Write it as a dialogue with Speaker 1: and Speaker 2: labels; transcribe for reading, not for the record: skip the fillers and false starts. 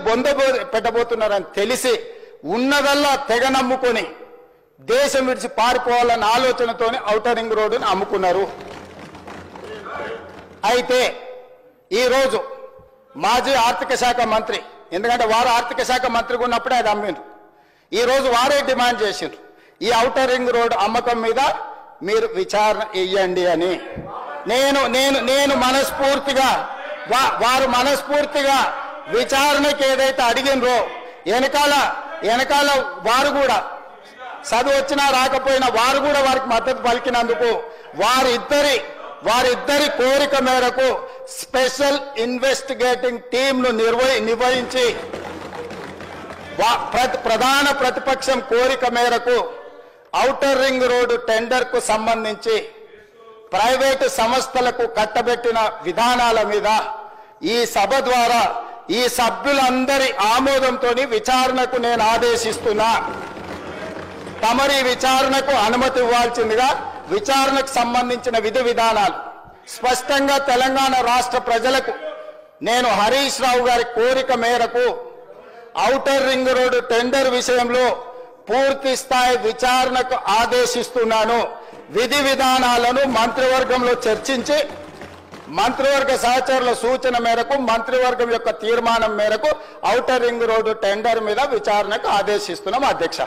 Speaker 1: బొంద పెట్టబోతున్నారని తెలిసి ఉన్నదల్లా తెగ నమ్ముకొని దేశం విడిచి పారిపోవాలన్న ఆలోచనతోనే ఔటర్ రింగ్ రోడ్డును అమ్ముకున్నారు. అయితే ఈరోజు మాజీ ఆర్థిక శాఖ మంత్రి, ఎందుకంటే వారు ఆర్థిక శాఖ మంత్రిగా ఉన్నప్పుడే అది అమ్మిండ్రు, ఈరోజు వారే డిమాండ్ చేసిండ్రు ఈ ఔటర్ రింగ్ రోడ్ అమ్మకం మీద మీరు విచారణ ఇయ్యండి అని. నేను మనస్ఫూర్తిగా వారు మనస్ఫూర్తిగా విచారణకి ఏదైతే అడిగినరో వెనకాల వారు కూడా చదువు వచ్చినా రాకపోయినా వారు కూడా వారికి మద్దతు పలికినందుకు వారిద్దరి కోరిక మేరకు స్పెషల్ ఇన్వెస్టిగేటింగ్ టీంను నిర్వహించి ప్రధాన ప్రతిపక్షం కోరిక మేరకు ఔటర్ రింగ్ రోడ్డు టెండర్కు సంబంధించి ప్రైవేటు సంస్థలకు కట్టబెట్టిన విధానాల మీద ఈ సభ ద్వారా ఈ సభ్యులందరి ఆమోదంతో విచారణకు నేను ఆదేశిస్తున్నా. తమరి విచారణకు అనుమతి ఇవ్వాల్సిందిగా విచారణకు సంబంధించిన విధి విధానాలు స్పష్టంగా తెలంగాణ రాష్ట్ర ప్రజలకు నేను హరీష్ రావు గారి కోరిక మేరకు ఔటర్ రింగ్ రోడ్డు టెండర్ విషయంలో పూర్తి స్థాయి విచారణకు ఆదేశిస్తున్నాను. విధి విధానాలను మంత్రివర్గంలో చర్చించి మంత్రివర్గ సహచరుల సూచన మేరకు మంత్రివర్గం యొక్క తీర్మానం మేరకు ఔటర్ రింగ్ రోడ్డు టెండర్ మీద విచారణకు ఆదేశిస్తున్నాం అధ్యక్ష.